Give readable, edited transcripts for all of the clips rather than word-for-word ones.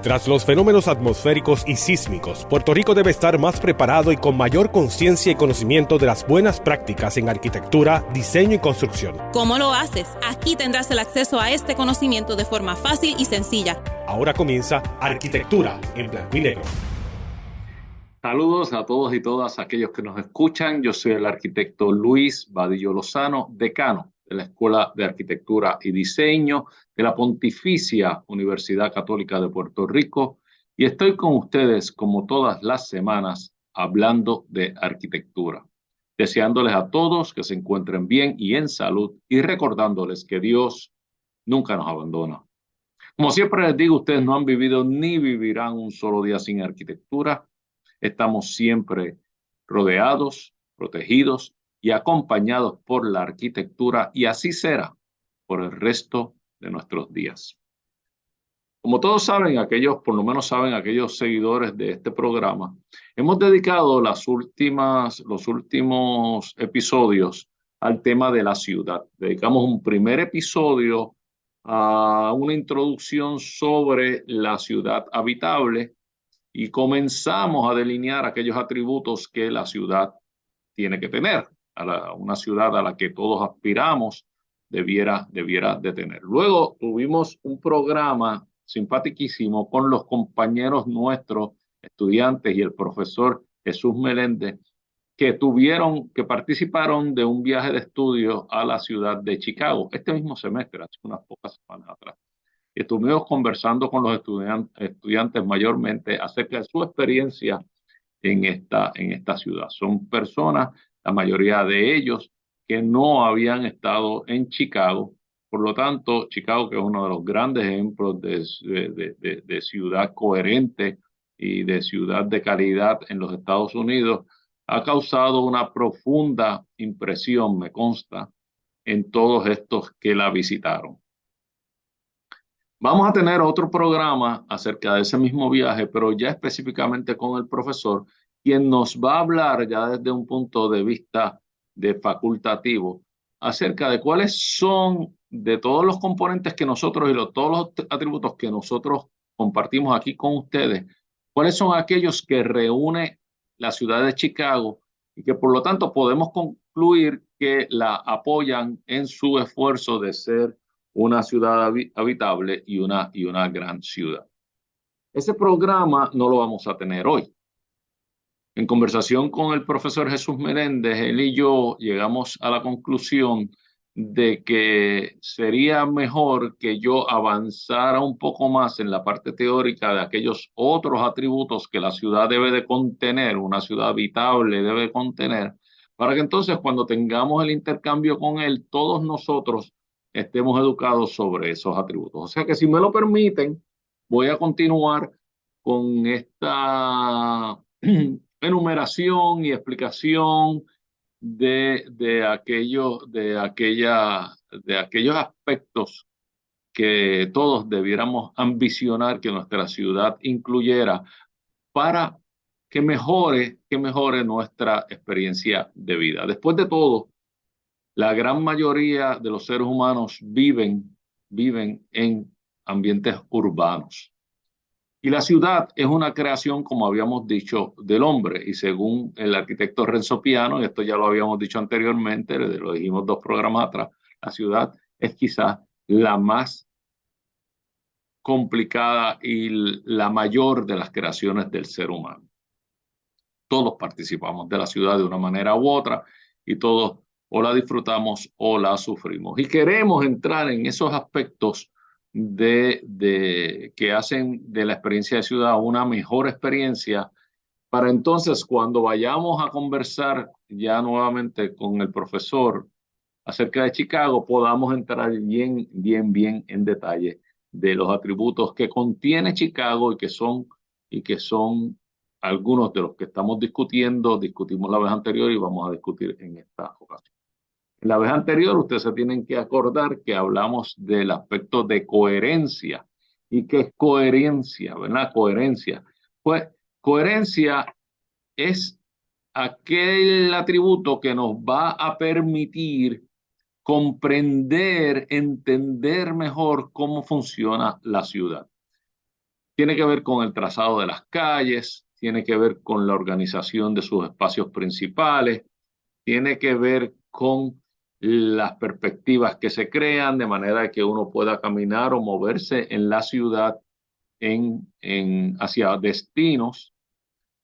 Tras los fenómenos atmosféricos y sísmicos, Puerto Rico debe estar más preparado y con mayor conciencia y conocimiento de las buenas prácticas en arquitectura, diseño y construcción. ¿Cómo lo haces? Aquí tendrás el acceso a este conocimiento de forma fácil y sencilla. Ahora comienza Arquitectura en Blanco y Negro. Saludos a todos y todas aquellos que nos escuchan. Yo soy el arquitecto Luis Vadillo Lozano, decano de la Escuela de Arquitectura y Diseño de la Pontificia Universidad Católica de Puerto Rico, y estoy con ustedes como todas las semanas hablando de arquitectura, deseándoles a todos que se encuentren bien y en salud y recordándoles que Dios nunca nos abandona. Como siempre les digo, ustedes no han vivido ni vivirán un solo día sin arquitectura. Estamos siempre rodeados, protegidos y acompañados por la arquitectura, y así será por el resto de nuestros días. Como todos saben, por lo menos saben aquellos seguidores de este programa, hemos dedicado los últimos episodios al tema de la ciudad. Dedicamos un primer episodio a una introducción sobre la ciudad habitable y comenzamos a delinear aquellos atributos que la ciudad tiene que tener. Una ciudad a la que todos aspiramos debiera de tener. Luego tuvimos un programa simpaticísimo con los compañeros nuestros, estudiantes, y el profesor Jesús Meléndez, que participaron de un viaje de estudio a la ciudad de Chicago este mismo semestre, hace unas pocas semanas atrás. Estuvimos conversando con los estudiantes mayormente acerca de su experiencia en esta ciudad. Son personas, la mayoría de ellos, que no habían estado en Chicago. Por lo tanto, Chicago, que es uno de los grandes ejemplos de ciudad coherente y de ciudad de calidad en los Estados Unidos, ha causado una profunda impresión, me consta, en todos estos que la visitaron. Vamos a tener otro programa acerca de ese mismo viaje, pero ya específicamente con el profesor, quien nos va a hablar ya desde un punto de vista de facultativo acerca de cuáles son, de todos los componentes que nosotros y todos los atributos que nosotros compartimos aquí con ustedes, cuáles son aquellos que reúne la ciudad de Chicago y que por lo tanto podemos concluir que la apoyan en su esfuerzo de ser una ciudad habitable y una gran ciudad. Ese programa no lo vamos a tener hoy. En conversación con el profesor Jesús Meléndez, él y yo llegamos a la conclusión de que sería mejor que yo avanzara un poco más en la parte teórica de aquellos otros atributos que la ciudad debe de contener, una ciudad habitable debe contener, para que entonces cuando tengamos el intercambio con él, todos nosotros estemos educados sobre esos atributos. O sea que si me lo permiten, voy a continuar con esta enumeración y explicación de aquellos aspectos que todos debiéramos ambicionar que nuestra ciudad incluyera para que mejore nuestra experiencia de vida. Después de todo, la gran mayoría de los seres humanos viven en ambientes urbanos. Y la ciudad es una creación, como habíamos dicho, del hombre. Y según el arquitecto Renzo Piano, y esto ya lo habíamos dicho anteriormente, lo dijimos 2 programas atrás, la ciudad es quizás la más complicada y la mayor de las creaciones del ser humano. Todos participamos de la ciudad de una manera u otra y todos o la disfrutamos o la sufrimos. Y queremos entrar en esos aspectos que hacen de la experiencia de ciudad una mejor experiencia, para entonces cuando vayamos a conversar ya nuevamente con el profesor acerca de Chicago, podamos entrar bien en detalle de los atributos que contiene Chicago y que son algunos de los que estamos discutimos la vez anterior y vamos a discutir en esta ocasión. En la vez anterior, ustedes se tienen que acordar que hablamos del aspecto de coherencia. ¿Y qué es coherencia? ¿Verdad? Coherencia. Pues coherencia es aquel atributo que nos va a permitir comprender, entender mejor cómo funciona la ciudad. Tiene que ver con el trazado de las calles, tiene que ver con la organización de sus espacios principales, tiene que ver con las perspectivas que se crean de manera que uno pueda caminar o moverse en la ciudad hacia destinos.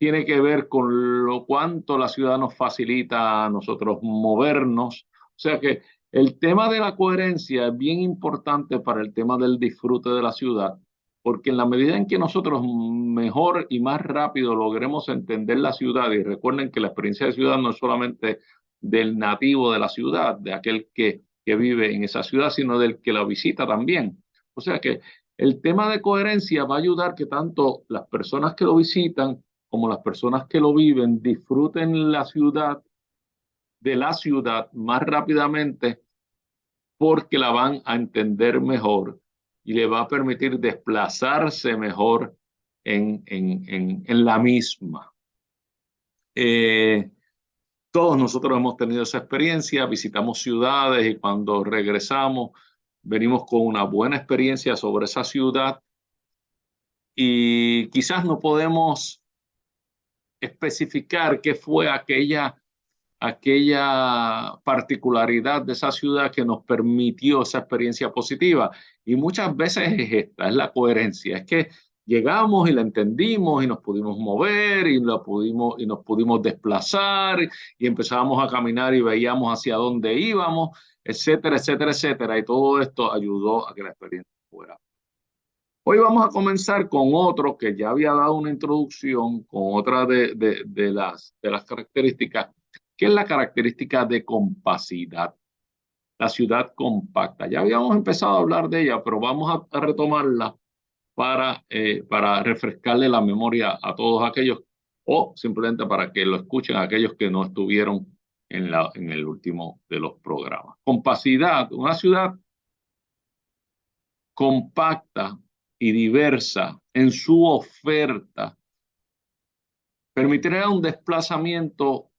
Tiene que ver con lo cuánto la ciudad nos facilita a nosotros movernos. O sea que el tema de la coherencia es bien importante para el tema del disfrute de la ciudad, porque en la medida en que nosotros mejor y más rápido logremos entender la ciudad, y recuerden que la experiencia de ciudad no es solamente del nativo de la ciudad, de aquel que vive en esa ciudad, sino del que la visita también. O sea que el tema de coherencia va a ayudar que tanto las personas que lo visitan como las personas que lo viven disfruten de la ciudad más rápidamente, porque la van a entender mejor y le va a permitir desplazarse mejor en la misma. Todos nosotros hemos tenido esa experiencia, visitamos ciudades y cuando regresamos venimos con una buena experiencia sobre esa ciudad y quizás no podemos especificar qué fue aquella particularidad de esa ciudad que nos permitió esa experiencia positiva. Y muchas veces es esta, es la coherencia. Es que llegamos y la entendimos y nos pudimos mover y nos pudimos desplazar y empezábamos a caminar y veíamos hacia dónde íbamos, etcétera, etcétera, etcétera. Y todo esto ayudó a que la experiencia fuera. Hoy vamos a comenzar con otro que ya había dado una introducción, con otra de las características, que es la característica de compacidad, la ciudad compacta. Ya habíamos empezado a hablar de ella, pero vamos a retomarla para refrescarle la memoria a todos aquellos, o simplemente para que lo escuchen aquellos que no estuvieron en el último de los programas. Compacidad, una ciudad compacta y diversa en su oferta, permitirá un desplazamiento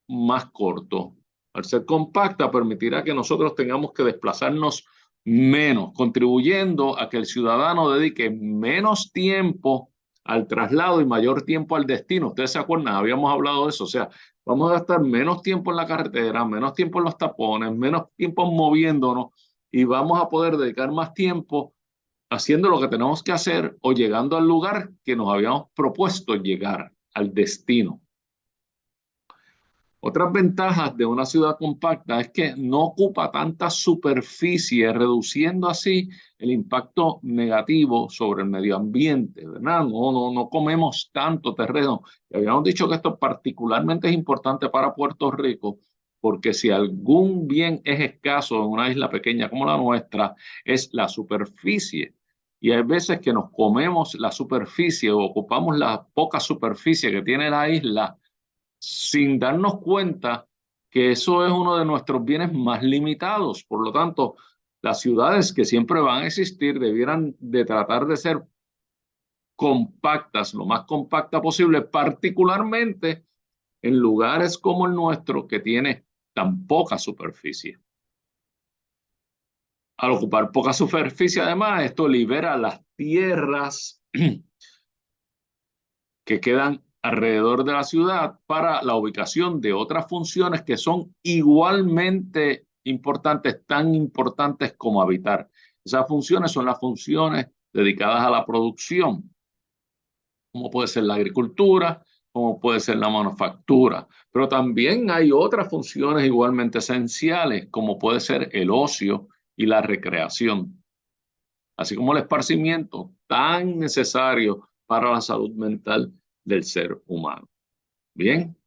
más corto. Al ser compacta, permitirá que nosotros tengamos que desplazarnos menos, contribuyendo a que el ciudadano dedique menos tiempo al traslado y mayor tiempo al destino. Ustedes se acuerdan, habíamos hablado de eso, o sea, vamos a gastar menos tiempo en la carretera, menos tiempo en los tapones, menos tiempo moviéndonos y vamos a poder dedicar más tiempo haciendo lo que tenemos que hacer o llegando al lugar que nos habíamos propuesto llegar, al destino. Otras ventajas de una ciudad compacta es que no ocupa tanta superficie, reduciendo así el impacto negativo sobre el medio ambiente, ¿verdad? No comemos tanto terreno. Y habíamos dicho que esto particularmente es importante para Puerto Rico, porque si algún bien es escaso en una isla pequeña como la nuestra, es la superficie. Y hay veces que nos comemos la superficie o ocupamos la poca superficie que tiene la isla sin darnos cuenta que eso es uno de nuestros bienes más limitados. Por lo tanto, las ciudades que siempre van a existir debieran de tratar de ser compactas, lo más compacta posible, particularmente en lugares como el nuestro que tiene tan poca superficie. Al ocupar poca superficie, además, esto libera las tierras que quedan alrededor de la ciudad para la ubicación de otras funciones que son igualmente importantes, tan importantes como habitar. Esas funciones son las funciones dedicadas a la producción, como puede ser la agricultura, como puede ser la manufactura, pero también hay otras funciones igualmente esenciales, como puede ser el ocio y la recreación, así como el esparcimiento tan necesario para la salud mental del ser humano. Bien,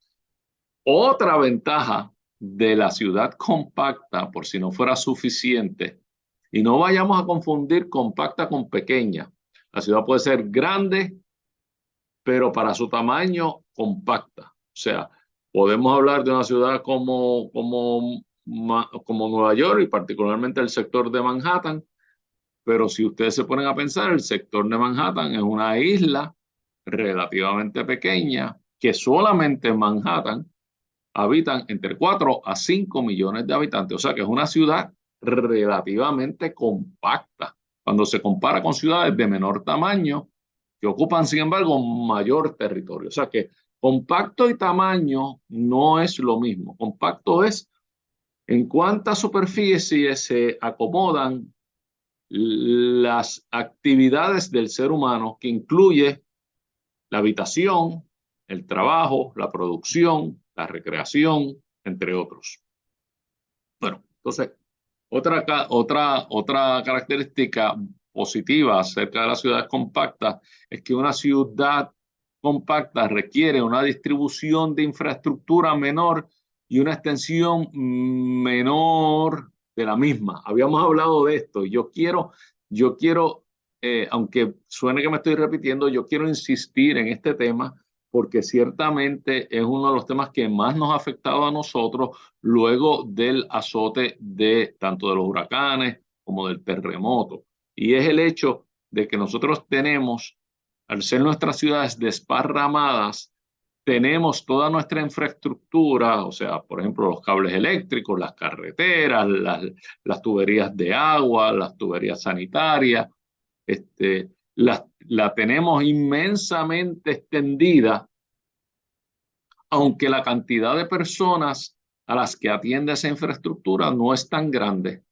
otra ventaja de la ciudad compacta, por si no fuera suficiente, y no vayamos a confundir compacta con pequeña. La ciudad puede ser grande, pero para su tamaño compacta. O sea, podemos hablar de una ciudad como Nueva York y particularmente el sector de Manhattan, pero si ustedes se ponen a pensar, el sector de Manhattan es una isla relativamente pequeña que solamente en Manhattan habitan entre 4 a 5 millones de habitantes. O sea que es una ciudad relativamente compacta cuando se compara con ciudades de menor tamaño que ocupan, sin embargo, mayor territorio. O sea que compacto y tamaño no es lo mismo. Compacto es en cuánta superficie se acomodan las actividades del ser humano, que incluye la habitación, el trabajo, la producción, la recreación, entre otros. Bueno, entonces, otra característica positiva acerca de las ciudades compactas es que una ciudad compacta requiere una distribución de infraestructura menor y una extensión menor de la misma. Habíamos hablado de esto. Yo quiero, aunque suene que me estoy repitiendo, yo quiero insistir en este tema porque ciertamente es uno de los temas que más nos ha afectado a nosotros luego del azote de tanto de los huracanes como del terremoto. Y es el hecho de que nosotros tenemos, al ser nuestras ciudades desparramadas, tenemos toda nuestra infraestructura, o sea, por ejemplo, los cables eléctricos, las carreteras, las tuberías de agua, las tuberías sanitarias, la tenemos inmensamente extendida, aunque la cantidad de personas a las que atiende esa infraestructura no es tan grande.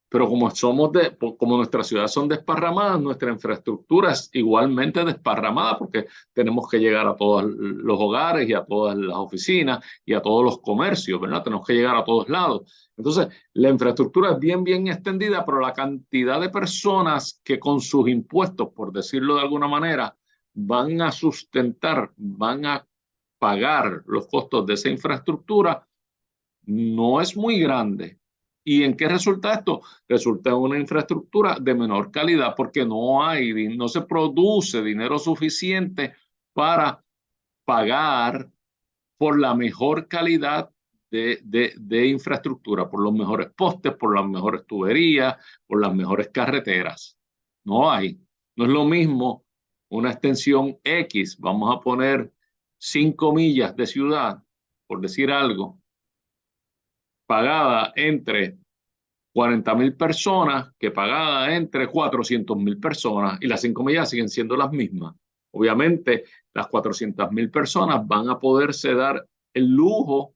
Pero como nuestras ciudades son desparramadas, nuestra infraestructura es igualmente desparramada porque tenemos que llegar a todos los hogares y a todas las oficinas y a todos los comercios, ¿verdad? Tenemos que llegar a todos lados. Entonces, la infraestructura es bien extendida, pero la cantidad de personas que con sus impuestos, por decirlo de alguna manera, van a sustentar, van a pagar los costos de esa infraestructura, no es muy grande. ¿Y en qué resulta esto? Resulta en una infraestructura de menor calidad porque no se produce dinero suficiente para pagar por la mejor calidad de infraestructura, por los mejores postes, por las mejores tuberías, por las mejores carreteras. No hay. No es lo mismo una extensión X, vamos a poner 5 millas de ciudad, por decir algo, pagada entre 40.000 personas que pagada entre 400.000 personas, y las 5 millas siguen siendo las mismas. Obviamente, las 400.000 personas van a poderse dar el lujo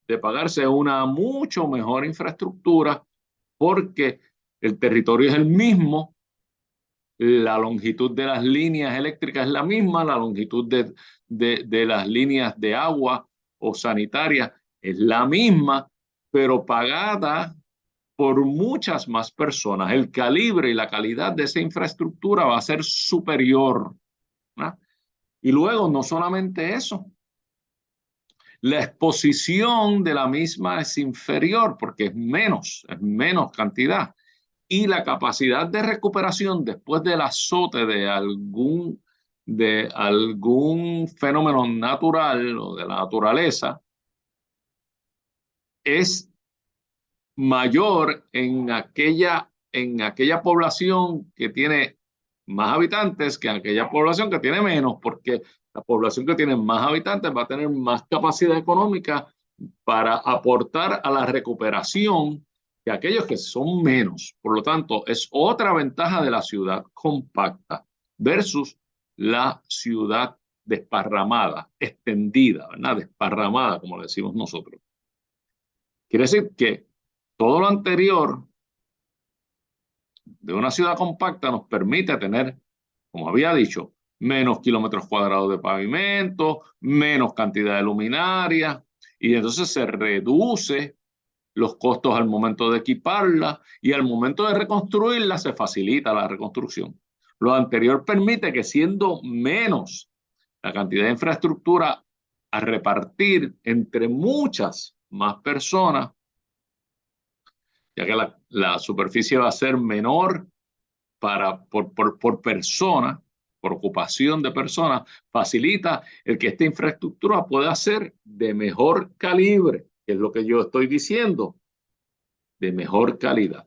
de pagarse una mucho mejor infraestructura porque el territorio es el mismo, la longitud de las líneas eléctricas es la misma, la longitud de las líneas de agua o sanitarias es la misma, pero pagada por muchas más personas. El calibre y la calidad de esa infraestructura va a ser superior, ¿no? Y luego, no solamente eso, la exposición de la misma es inferior porque es menos cantidad. Y la capacidad de recuperación después del azote de algún fenómeno natural o de la naturaleza es mayor en aquella población que tiene más habitantes que en aquella población que tiene menos, porque la población que tiene más habitantes va a tener más capacidad económica para aportar a la recuperación que aquellos que son menos. Por lo tanto, es otra ventaja de la ciudad compacta versus la ciudad desparramada, extendida, ¿verdad? Desparramada, como le decimos nosotros. Quiere decir que todo lo anterior de una ciudad compacta nos permite tener, como había dicho, menos kilómetros cuadrados de pavimento, menos cantidad de luminarias, y entonces se reduce los costos al momento de equiparla y al momento de reconstruirla se facilita la reconstrucción. Lo anterior permite que, siendo menos la cantidad de infraestructura a repartir entre muchas más personas, ya que la superficie va a ser menor por persona, por ocupación de personas, facilita el que esta infraestructura pueda ser de mejor calibre, que es lo que yo estoy diciendo, de mejor calidad.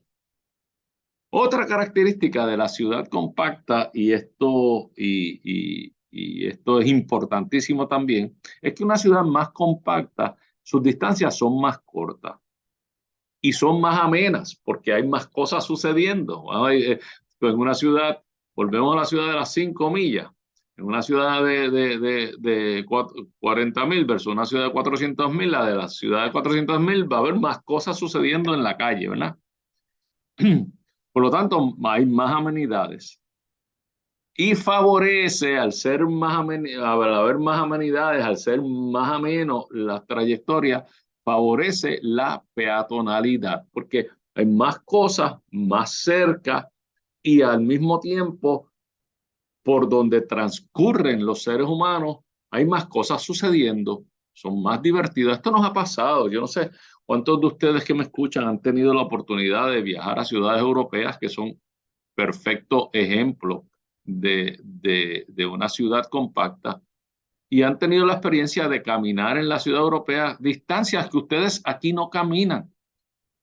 Otra característica de la ciudad compacta, y esto es importantísimo también, es que una ciudad más compacta, sus distancias son más cortas y son más amenas porque hay más cosas sucediendo. En una ciudad volvemos a la ciudad de las 5 millas. En una ciudad de 40,000 versus una ciudad de 400,000, la de la ciudad de 400,000 va a haber más cosas sucediendo en la calle, ¿verdad? Por lo tanto, hay más amenidades. Y favorece, al ser al haber más amenidades, al ser más ameno las trayectorias, favorece la peatonalidad, porque hay más cosas más cerca y al mismo tiempo por donde transcurren los seres humanos, hay más cosas sucediendo, son más divertidas. Esto nos ha pasado, yo no sé cuántos de ustedes que me escuchan han tenido la oportunidad de viajar a ciudades europeas que son perfecto ejemplo de una ciudad compacta y han tenido la experiencia de caminar en la ciudad europea distancias que ustedes aquí no caminan.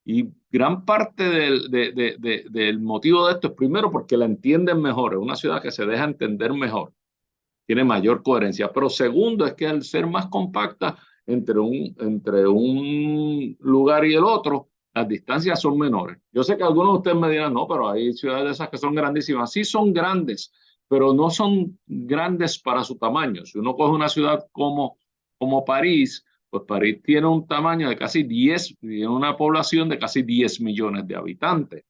Y gran parte del motivo de esto es primero porque la entienden mejor, es una ciudad que se deja entender mejor, tiene mayor coherencia, pero segundo es que al ser más compacta entre un lugar y el otro, las distancias son menores. Yo sé que algunos de ustedes me dirán, no, pero hay ciudades de esas que son grandísimas. Sí son grandes, pero no son grandes para su tamaño. Si uno coge una ciudad como París, pues París tiene un tamaño de casi 10, tiene una población de casi 10 millones de habitantes.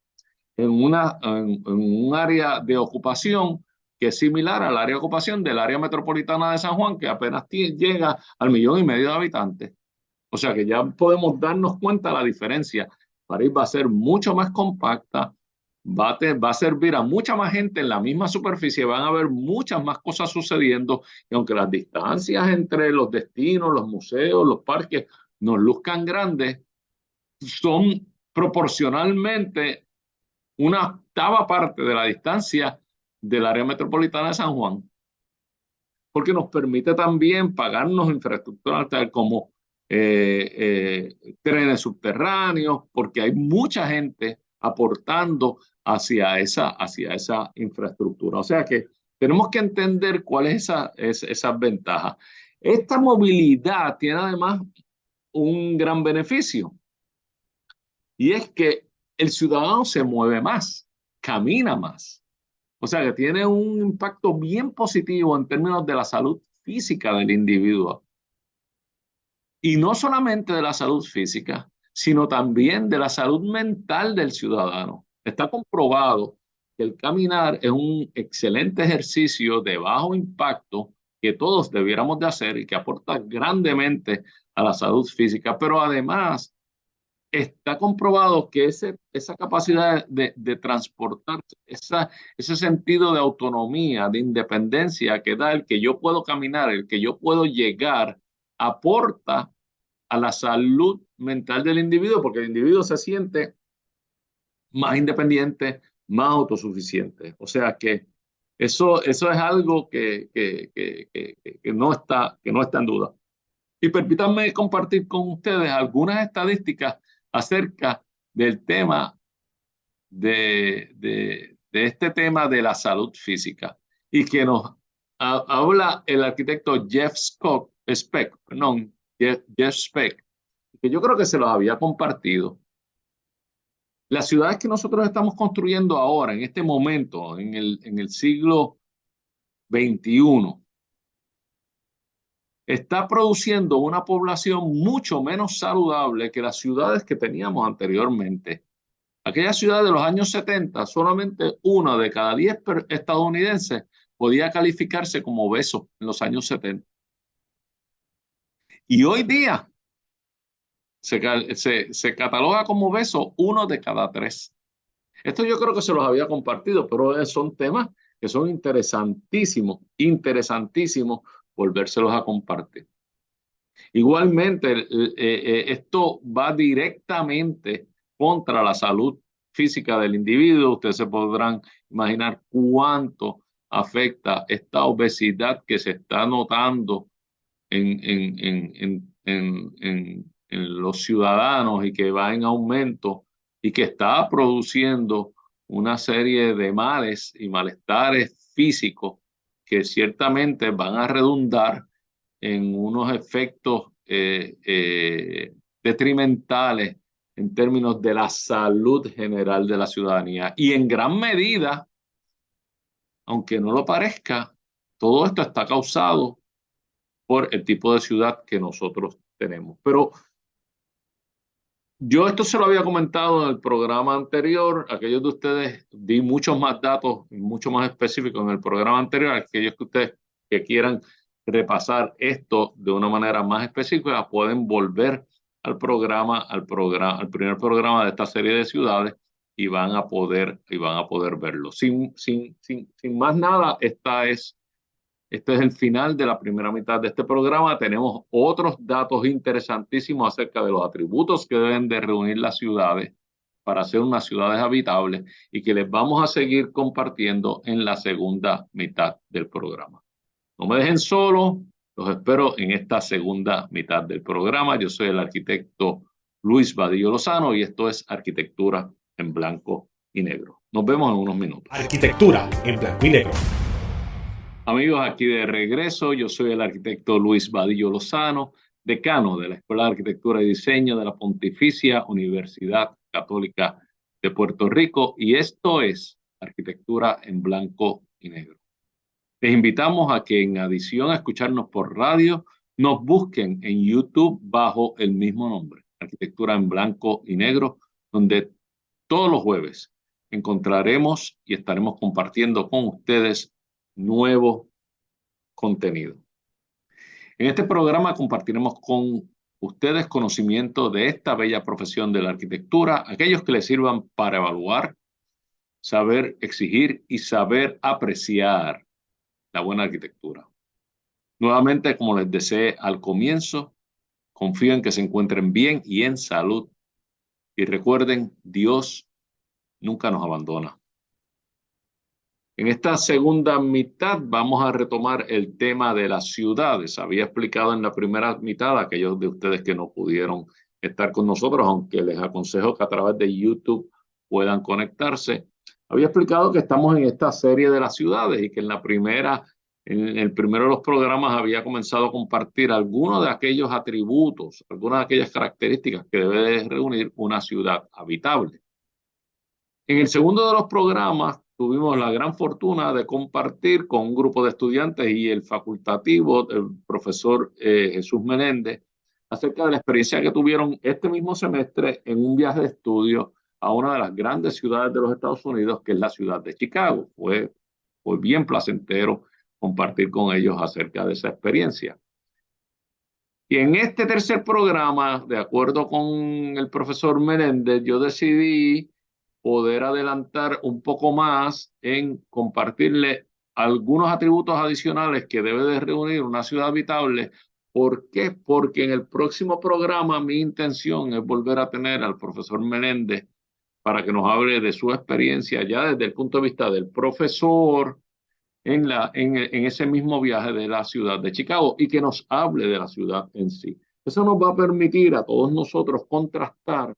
En un área de ocupación que es similar al área de ocupación del área metropolitana de San Juan, que apenas llega al 1,5 millones de habitantes. O sea que ya podemos darnos cuenta de la diferencia. París va a ser mucho más compacta, va a servir a mucha más gente en la misma superficie, van a haber muchas más cosas sucediendo, y aunque las distancias entre los destinos, los museos, los parques nos luzcan grandes, son proporcionalmente una octava parte de la distancia del área metropolitana de San Juan, porque nos permite también pagarnos infraestructura tal como trenes subterráneos, porque hay mucha gente aportando hacia esa infraestructura. O sea que tenemos que entender cuáles son esas ventajas. Esta movilidad tiene además un gran beneficio, y es que el ciudadano se mueve más, camina más. O sea que tiene un impacto bien positivo en términos de la salud física del individuo. Y no solamente de la salud física, sino también de la salud mental del ciudadano. Está comprobado que el caminar es un excelente ejercicio de bajo impacto que todos debiéramos de hacer y que aporta grandemente a la salud física, pero además está comprobado que esa capacidad de transportarse, ese sentido de autonomía, de independencia que da el que yo puedo caminar, el que yo puedo llegar, aporta a la salud mental del individuo, porque el individuo se siente más independiente, más autosuficiente. O sea que eso es algo que no está en duda. Y permítanme compartir con ustedes algunas estadísticas acerca del tema de este tema de la salud física, y que nos habla el arquitecto Jeff Speck, que yo creo que se los había compartido. Las ciudades que nosotros estamos construyendo ahora, en este momento, en el siglo XXI, está produciendo una población mucho menos saludable que las ciudades que teníamos anteriormente. Aquella ciudad de los años 70, solamente una de cada 10 estadounidenses podía calificarse como obeso en los años 70. Y hoy día se cataloga como obeso 1 de cada 3. Esto yo creo que se los había compartido, pero son temas que son interesantísimos volvérselos a compartir. Igualmente, esto va directamente contra la salud física del individuo. Ustedes se podrán imaginar cuánto afecta esta obesidad que se está notando en los ciudadanos y que va en aumento y que está produciendo una serie de males y malestares físicos que ciertamente van a redundar en unos efectos detrimentales en términos de la salud general de la ciudadanía. Y en gran medida, aunque no lo parezca, todo esto está causado por el tipo de ciudad que nosotros tenemos. Pero yo esto se lo había comentado en el programa anterior. Aquellos de ustedes, di muchos más datos, mucho más específicos en el programa anterior. Aquellos que ustedes que quieran repasar esto de una manera más específica, pueden volver al primer programa de esta serie de ciudades y van a poder verlo. Sin más nada, este es el final de la primera mitad de este programa. Tenemos otros datos interesantísimos acerca de los atributos que deben de reunir las ciudades para ser unas ciudades habitables y que les vamos a seguir compartiendo en la segunda mitad del programa. No me dejen solo, los espero en esta segunda mitad del programa. Yo soy el arquitecto Luis Vadillo Lozano y esto es Arquitectura en Blanco y Negro. Nos vemos en unos minutos. Arquitectura en Blanco y Negro. Amigos, aquí de regreso, yo soy el arquitecto Luis Vadillo Lozano, decano de la Escuela de Arquitectura y Diseño de la Pontificia Universidad Católica de Puerto Rico y esto es Arquitectura en Blanco y Negro. Les invitamos a que en adición a escucharnos por radio, nos busquen en YouTube bajo el mismo nombre, Arquitectura en Blanco y Negro, donde todos los jueves encontraremos y estaremos compartiendo con ustedes nuevo contenido. En este programa compartiremos con ustedes conocimiento de esta bella profesión de la arquitectura, aquellos que les sirvan para evaluar, saber exigir y saber apreciar la buena arquitectura. Nuevamente, como les deseé al comienzo, confío en que se encuentren bien y en salud. Y recuerden, Dios nunca nos abandona. En esta segunda mitad vamos a retomar el tema de las ciudades. Había explicado en la primera mitad a aquellos de ustedes que no pudieron estar con nosotros, aunque les aconsejo que a través de YouTube puedan conectarse. Había explicado que estamos en esta serie de las ciudades y que en el primero de los programas había comenzado a compartir algunos de aquellos atributos, algunas de aquellas características que debe de reunir una ciudad habitable. En el segundo de los programas tuvimos la gran fortuna de compartir con un grupo de estudiantes y el facultativo, el profesor Jesús Menéndez, acerca de la experiencia que tuvieron este mismo semestre en un viaje de estudio a una de las grandes ciudades de los Estados Unidos, que es la ciudad de Chicago. Fue bien placentero compartir con ellos acerca de esa experiencia. Y en este tercer programa, de acuerdo con el profesor Menéndez, yo decidí poder adelantar un poco más en compartirle algunos atributos adicionales que debe de reunir una ciudad habitable. ¿Por qué? Porque en el próximo programa mi intención es volver a tener al profesor Menéndez para que nos hable de su experiencia ya desde el punto de vista del profesor en ese mismo viaje de la ciudad de Chicago y que nos hable de la ciudad en sí. Eso nos va a permitir a todos nosotros contrastar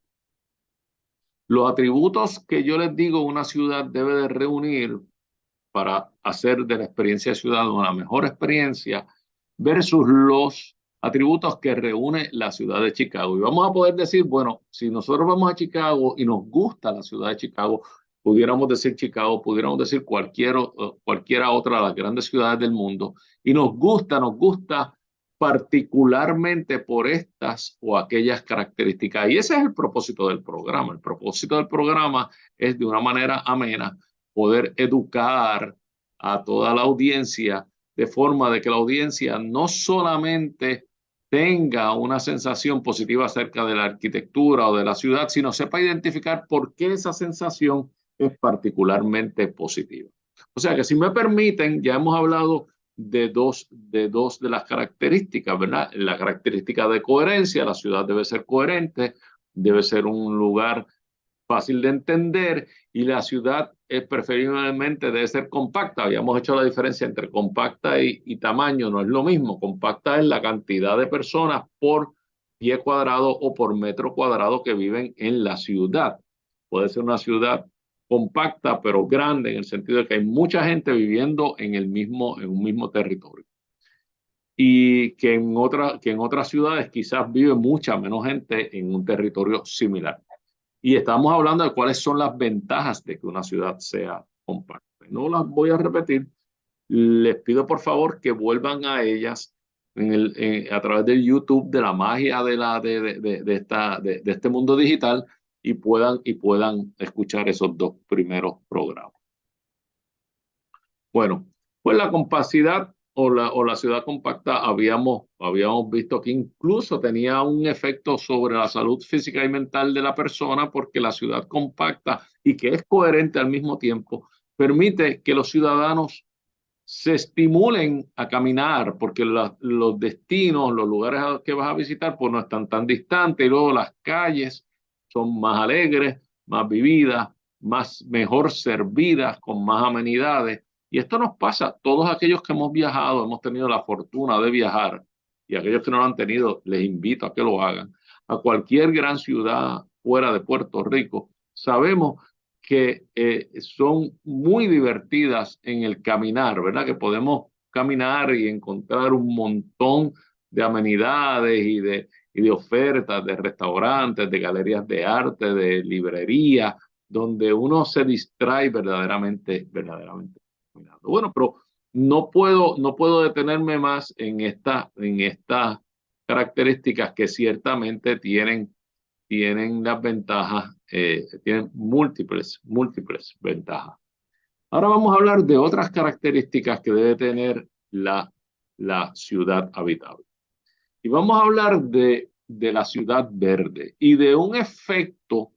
los atributos que yo les digo una ciudad debe de reunir para hacer de la experiencia de ciudad una mejor experiencia versus los atributos que reúne la ciudad de Chicago. Y vamos a poder decir, bueno, si nosotros vamos a Chicago y nos gusta la ciudad de Chicago, pudiéramos decir Chicago, pudiéramos decir cualquiera otra de las grandes ciudades del mundo, y nos gusta particularmente por estas o aquellas características. Y ese es el propósito del programa. El propósito del programa es de una manera amena poder educar a toda la audiencia de forma de que la audiencia no solamente tenga una sensación positiva acerca de la arquitectura o de la ciudad, sino sepa identificar por qué esa sensación es particularmente positiva. O sea que si me permiten, ya hemos hablado de dos de las características, ¿verdad? La característica de coherencia, la ciudad debe ser coherente, debe ser un lugar fácil de entender y la ciudad preferiblemente debe ser compacta. Habíamos hecho la diferencia entre compacta y tamaño, no es lo mismo. Compacta es la cantidad de personas por pie cuadrado o por metro cuadrado que viven en la ciudad. Puede ser una ciudad compacta pero grande en el sentido de que hay mucha gente viviendo en un mismo territorio y que en otras ciudades quizás vive mucha menos gente en un territorio similar. Y estamos hablando de cuáles son las ventajas de que una ciudad sea compacta. No las voy a repetir. Les pido por favor que vuelvan a ellas a través del YouTube de la magia de este mundo digital y puedan escuchar esos dos primeros programas. Bueno, pues la compacidad o la ciudad compacta habíamos visto que incluso tenía un efecto sobre la salud física y mental de la persona, porque la ciudad compacta, y que es coherente al mismo tiempo, permite que los ciudadanos se estimulen a caminar, porque los destinos, los lugares a los que vas a visitar, pues no están tan distantes, y luego las calles son más alegres, más vividas, mejor servidas, con más amenidades. Y esto nos pasa, todos aquellos que hemos viajado, hemos tenido la fortuna de viajar, y aquellos que no lo han tenido, les invito a que lo hagan, a cualquier gran ciudad fuera de Puerto Rico. Sabemos que son muy divertidas en el caminar, ¿verdad? Que podemos caminar y encontrar un montón de amenidades y de ofertas, de restaurantes, de galerías de arte, de librerías, donde uno se distrae verdaderamente caminando. Bueno, pero no puedo detenerme más en estas características que ciertamente tienen las ventajas, tienen múltiples ventajas. Ahora vamos a hablar de otras características que debe tener la ciudad habitable. Y vamos a hablar de la ciudad verde y de un efecto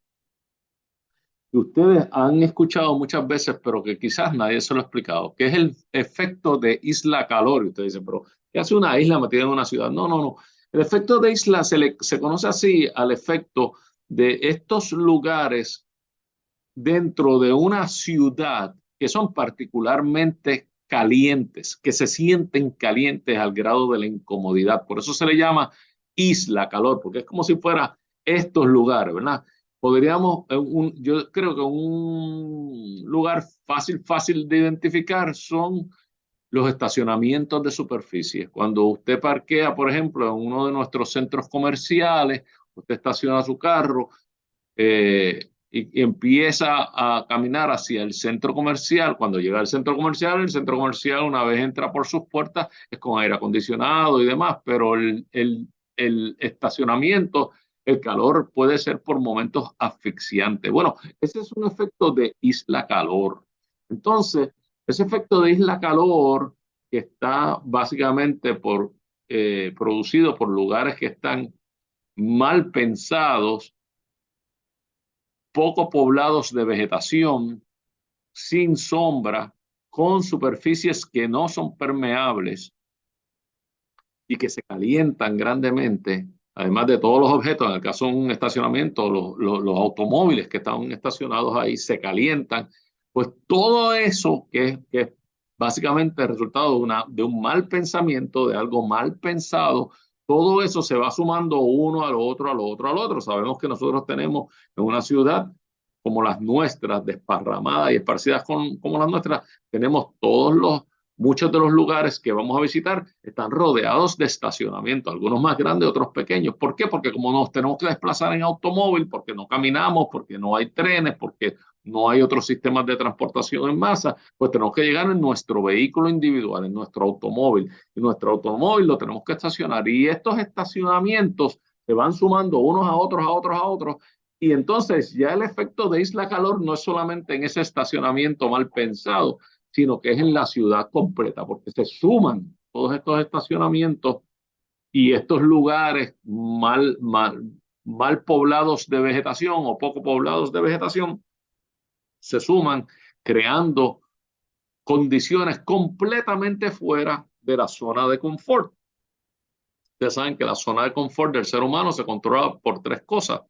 que ustedes han escuchado muchas veces, pero que quizás nadie se lo ha explicado, que es el efecto de isla calor. Y ustedes dicen, pero ¿qué hace una isla metida en una ciudad? No. El efecto de isla se conoce así al efecto de estos lugares dentro de una ciudad que son particularmente calientes, que se sienten calientes al grado de la incomodidad. Por eso se le llama isla calor, porque es como si fuera estos lugares, ¿verdad? Podríamos, yo creo que un lugar fácil de identificar son los estacionamientos de superficie. Cuando usted parquea, por ejemplo, en uno de nuestros centros comerciales, usted estaciona su carro y empieza a caminar hacia el centro comercial. Cuando llega al centro comercial, el centro comercial, una vez entra por sus puertas, es con aire acondicionado y demás, pero el estacionamiento, el calor puede ser por momentos asfixiante. Bueno, ese es un efecto de isla calor. Entonces, ese efecto de isla calor, que está básicamente producido por lugares que están mal pensados, poco poblados de vegetación, sin sombra, con superficies que no son permeables y que se calientan grandemente, además de todos los objetos, en el caso de un estacionamiento, los automóviles que están estacionados ahí se calientan. Pues todo eso que es básicamente el resultado de un mal pensamiento, de algo mal pensado, todo eso se va sumando uno al otro. Sabemos que nosotros tenemos en una ciudad como las nuestras, desparramadas y esparcidas como las nuestras, tenemos muchos de los lugares que vamos a visitar están rodeados de estacionamiento, algunos más grandes, otros pequeños. ¿Por qué? Porque como nos tenemos que desplazar en automóvil, porque no caminamos, porque no hay trenes, porque no hay otros sistemas de transportación en masa, pues tenemos que llegar en nuestro vehículo individual, en nuestro automóvil. Y nuestro automóvil lo tenemos que estacionar. Y estos estacionamientos se van sumando unos a otros. Y entonces ya el efecto de isla calor no es solamente en ese estacionamiento mal pensado, sino que es en la ciudad completa, porque se suman todos estos estacionamientos y estos lugares mal poblados de vegetación o poco poblados de vegetación, se suman creando condiciones completamente fuera de la zona de confort. Ustedes saben que la zona de confort del ser humano se controla por tres cosas,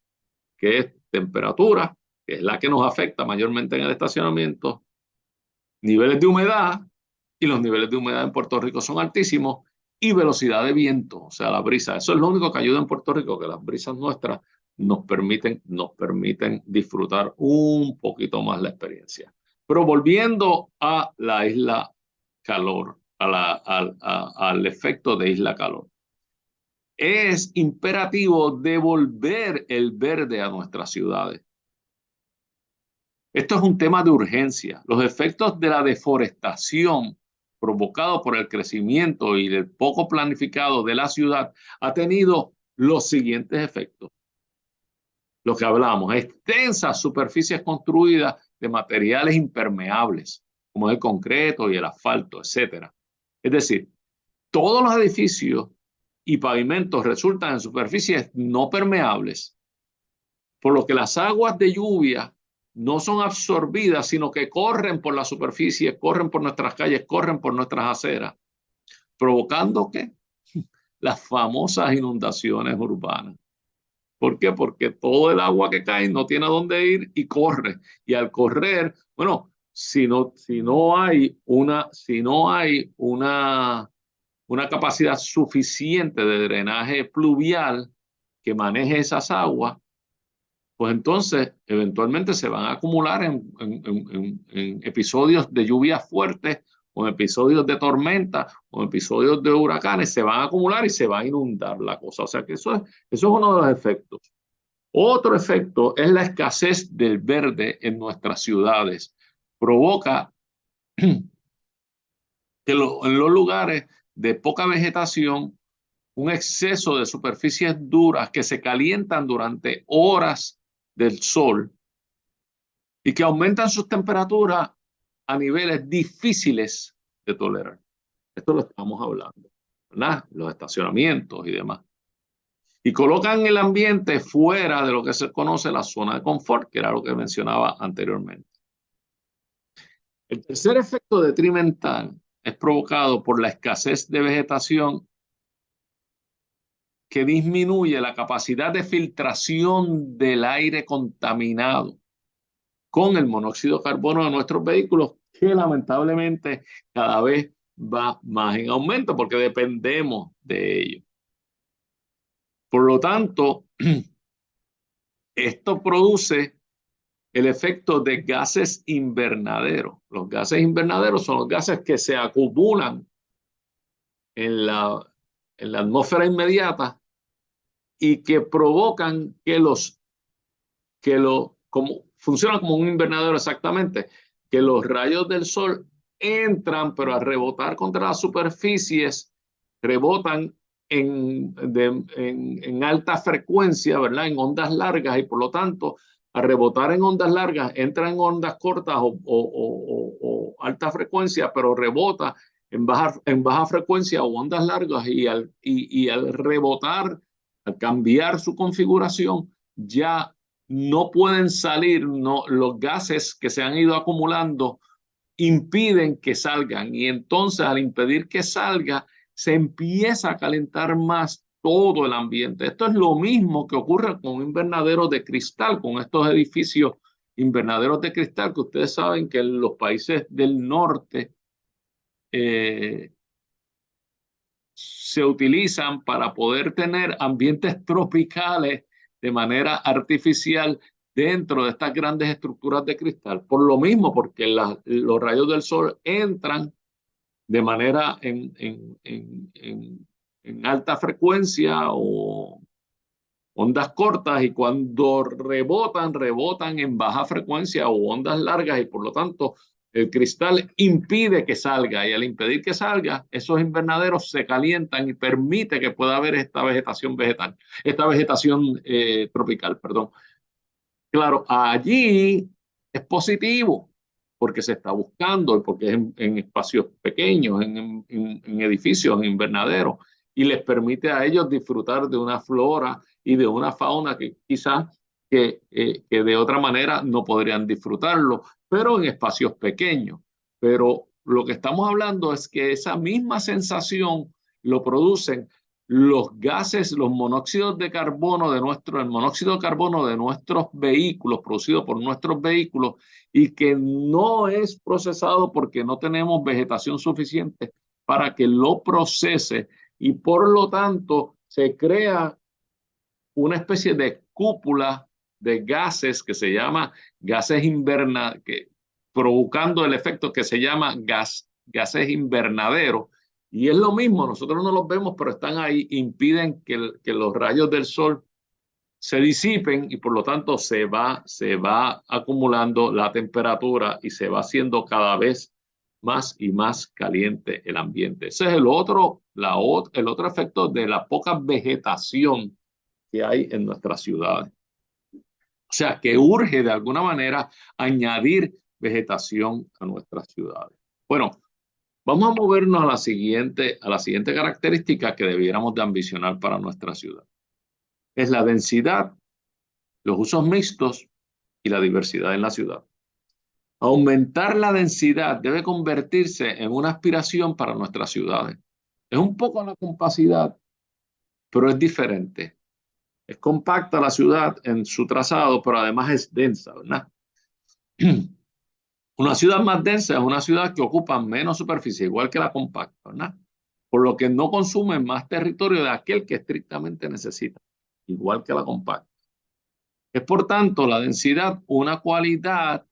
que es temperatura, que es la que nos afecta mayormente en el estacionamiento, niveles de humedad, y los niveles de humedad en Puerto Rico son altísimos, y velocidad de viento, o sea, la brisa. Eso es lo único que ayuda en Puerto Rico, que las brisas nuestras nos permiten disfrutar un poquito más la experiencia. Pero volviendo a la isla calor, al efecto de isla calor, es imperativo devolver el verde a nuestras ciudades. Esto es un tema de urgencia. Los efectos de la deforestación provocado por el crecimiento y el poco planificado de la ciudad ha tenido los siguientes efectos. Lo que hablamos, extensas superficies construidas de materiales impermeables, como el concreto y el asfalto, etc. Es decir, todos los edificios y pavimentos resultan en superficies no permeables, por lo que las aguas de lluvia no son absorbidas, sino que corren por la superficie, corren por nuestras calles, corren por nuestras aceras, provocando ¿qué? Las famosas inundaciones urbanas. ¿Por qué? Porque todo el agua que cae no tiene a dónde ir y corre. Y al correr, bueno, si no hay una capacidad suficiente de drenaje pluvial que maneje esas aguas, pues entonces eventualmente se van a acumular en episodios de lluvias fuertes, o en episodios de tormenta, o en episodios de huracanes, se van a acumular y se va a inundar la cosa. O sea que eso es uno de los efectos. Otro efecto es la escasez del verde en nuestras ciudades. Provoca que en los lugares de poca vegetación, un exceso de superficies duras que se calientan durante horas del sol y que aumentan sus temperaturas a niveles difíciles de tolerar. Esto lo estamos hablando, ¿verdad? Los estacionamientos y demás. Y colocan el ambiente fuera de lo que se conoce la zona de confort, que era lo que mencionaba anteriormente. El tercer efecto detrimental es provocado por la escasez de vegetación, que disminuye la capacidad de filtración del aire contaminado con el monóxido de carbono de nuestros vehículos, que lamentablemente cada vez va más en aumento porque dependemos de ello. Por lo tanto, esto produce el efecto de gases invernaderos. Los gases invernaderos son los gases que se acumulan en la atmósfera inmediata y que provocan funcionan como un invernadero exactamente, que los rayos del sol entran, pero al rebotar contra las superficies, rebotan en alta frecuencia, ¿verdad? En ondas largas, y por lo tanto, al rebotar en ondas largas, entra en ondas cortas o alta frecuencia, pero rebota en baja frecuencia o ondas largas, y al rebotar, al cambiar su configuración, ya no pueden salir, los gases que se han ido acumulando impiden que salgan, y entonces al impedir que salga, se empieza a calentar más todo el ambiente. Esto es lo mismo que ocurre con invernaderos de cristal, con estos edificios invernaderos de cristal, que ustedes saben que en los países del norte se utilizan para poder tener ambientes tropicales de manera artificial dentro de estas grandes estructuras de cristal. Por lo mismo, porque los rayos del sol entran de manera en alta frecuencia o ondas cortas, y cuando rebotan en baja frecuencia o ondas largas, y por lo tanto el cristal impide que salga, y al impedir que salga, esos invernaderos se calientan y permite que pueda haber esta vegetación tropical, perdón. Claro, allí es positivo porque se está buscando, porque es en espacios pequeños, en edificios, en invernaderos, y les permite a ellos disfrutar de una flora y de una fauna que quizás que de otra manera no podrían disfrutarlo, pero en espacios pequeños. Pero lo que estamos hablando es que esa misma sensación lo producen los gases, los monóxidos de carbono el monóxido de carbono de nuestros vehículos, producido por nuestros vehículos, y que no es procesado porque no tenemos vegetación suficiente para que lo procese, y por lo tanto se crea una especie de cúpula de gases que se llama gases provocando el efecto que se llama gases invernaderos. Y es lo mismo, nosotros no los vemos, pero están ahí, impiden que los rayos del sol se disipen y por lo tanto se va acumulando la temperatura y se va haciendo cada vez más y más caliente el ambiente. Ese es el otro efecto de la poca vegetación que hay en nuestras ciudades. O sea, que urge de alguna manera añadir vegetación a nuestras ciudades. Bueno, vamos a movernos a la siguiente característica que debiéramos de ambicionar para nuestra ciudad. Es la densidad, los usos mixtos y la diversidad en la ciudad. Aumentar la densidad debe convertirse en una aspiración para nuestras ciudades. Es un poco la compacidad, pero es diferente. Es compacta la ciudad en su trazado, pero además es densa, ¿verdad? Una ciudad más densa es una ciudad que ocupa menos superficie, igual que la compacta, ¿verdad? Por lo que no consume más territorio de aquel que estrictamente necesita, igual que la compacta. Es por tanto la densidad una cualidad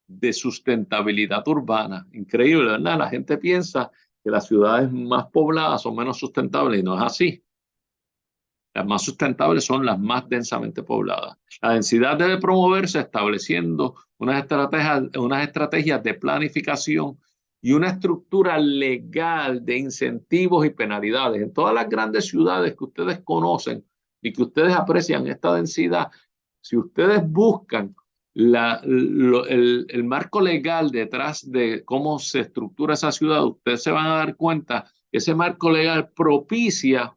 de sustentabilidad urbana. Increíble, ¿verdad? La gente piensa que las ciudades más pobladas son menos sustentables y no es así. Las más sustentables son las más densamente pobladas. La densidad debe promoverse estableciendo unas estrategias de planificación y una estructura legal de incentivos y penalidades. En todas las grandes ciudades que ustedes conocen y que ustedes aprecian esta densidad, si ustedes buscan el marco legal detrás de cómo se estructura esa ciudad, ustedes se van a dar cuenta que ese marco legal propicia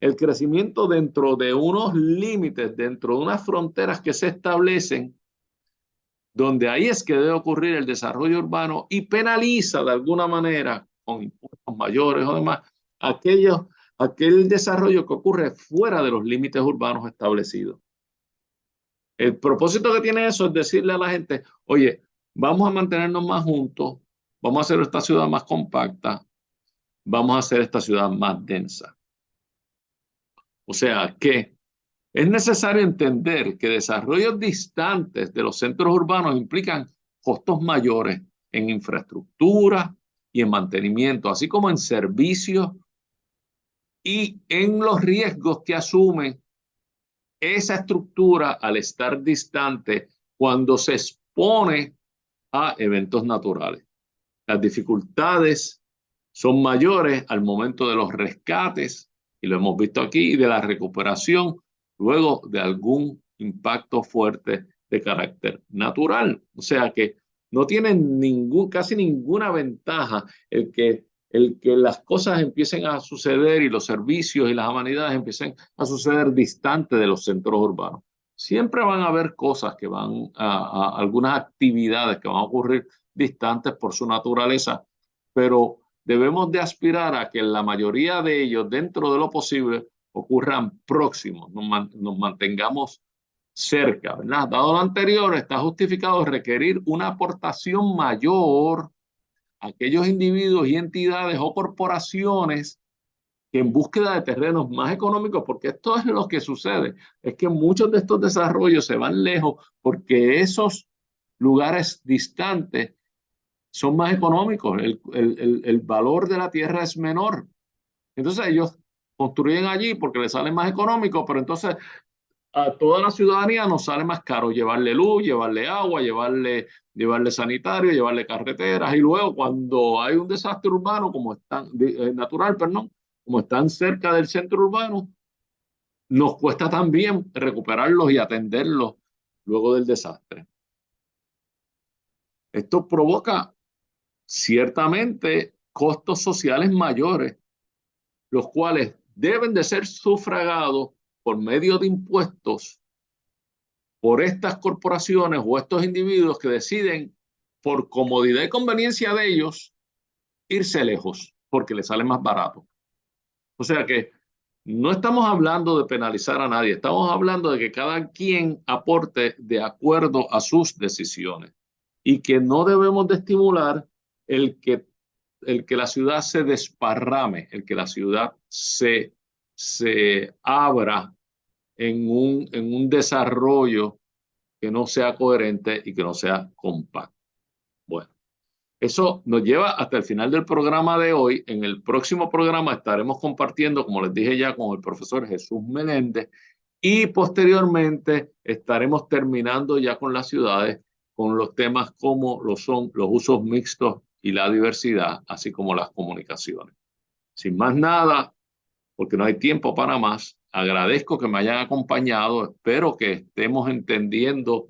el crecimiento dentro de unos límites, dentro de unas fronteras que se establecen, donde ahí es que debe ocurrir el desarrollo urbano y penaliza de alguna manera, con impuestos mayores o demás, aquel desarrollo que ocurre fuera de los límites urbanos establecidos. El propósito que tiene eso es decirle a la gente, oye, vamos a mantenernos más juntos, vamos a hacer esta ciudad más compacta, vamos a hacer esta ciudad más densa. O sea que es necesario entender que desarrollos distantes de los centros urbanos implican costos mayores en infraestructura y en mantenimiento, así como en servicios y en los riesgos que asume esa estructura al estar distante cuando se expone a eventos naturales. Las dificultades son mayores al momento de los rescates, y lo hemos visto aquí, y de la recuperación luego de algún impacto fuerte de carácter natural. O sea que no tienen casi ninguna ventaja el que las cosas empiecen a suceder y los servicios y las amenidades empiecen a suceder distante de los centros urbanos. Siempre van a haber cosas que algunas actividades que van a ocurrir distantes por su naturaleza, pero debemos de aspirar a que la mayoría de ellos, dentro de lo posible, ocurran próximos, nos mantengamos cerca, ¿verdad? Dado lo anterior, está justificado requerir una aportación mayor a aquellos individuos y entidades o corporaciones que en búsqueda de terrenos más económicos, porque esto es lo que sucede, es que muchos de estos desarrollos se van lejos porque esos lugares distantes son más económicos, el valor de la tierra es menor. Entonces ellos construyen allí porque les sale más económico, pero entonces a toda la ciudadanía nos sale más caro llevarle luz, llevarle agua, llevarle sanitario, llevarle carreteras, y luego cuando hay un desastre urbano natural, como están cerca del centro urbano, nos cuesta también recuperarlos y atenderlos luego del desastre. Esto provoca ciertamente costos sociales mayores, los cuales deben de ser sufragados por medio de impuestos por estas corporaciones o estos individuos que deciden, por comodidad y conveniencia de ellos, irse lejos porque les sale más barato. O sea que no estamos hablando de penalizar a nadie, estamos hablando de que cada quien aporte de acuerdo a sus decisiones y que no debemos de estimular el que la ciudad se desparrame, el que la ciudad se abra en un desarrollo que no sea coherente y que no sea compacto. Bueno, Eso nos lleva hasta el final del programa de hoy. En el próximo programa estaremos compartiendo, como les dije ya, con el profesor Jesús Meléndez, y posteriormente estaremos terminando ya con las ciudades, con los temas como lo son los usos mixtos y la diversidad, así como las comunicaciones. Sin más nada, porque no hay tiempo para más, agradezco que me hayan acompañado, espero que estemos entendiendo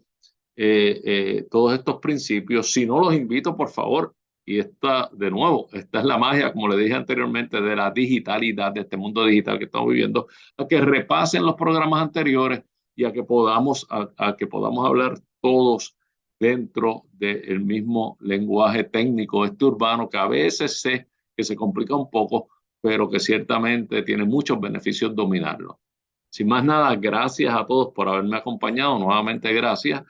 todos estos principios. Si no, los invito, por favor, y de nuevo, esta es la magia, como le dije anteriormente, de la digitalidad, de este mundo digital que estamos viviendo, a que repasen los programas anteriores y a que podamos hablar todos dentro del mismo lenguaje técnico urbano, que a veces sé que se complica un poco, pero que ciertamente tiene muchos beneficios dominarlo. Sin más nada, gracias a todos por haberme acompañado, nuevamente gracias,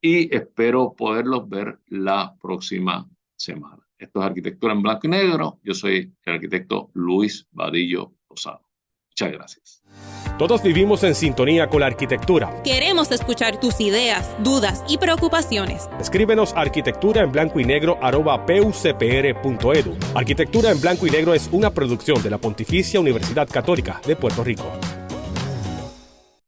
y espero poderlos ver la próxima semana. Esto es Arquitectura en Blanco y Negro. Yo soy el arquitecto Luis Vadillo Rosado. Muchas gracias. Todos vivimos en sintonía con la arquitectura. Queremos escuchar tus ideas, dudas y preocupaciones. Escríbenos a arquitecturaenblancoynegro@pucpr.edu. Arquitectura en Blanco y Negro es una producción de la Pontificia Universidad Católica de Puerto Rico.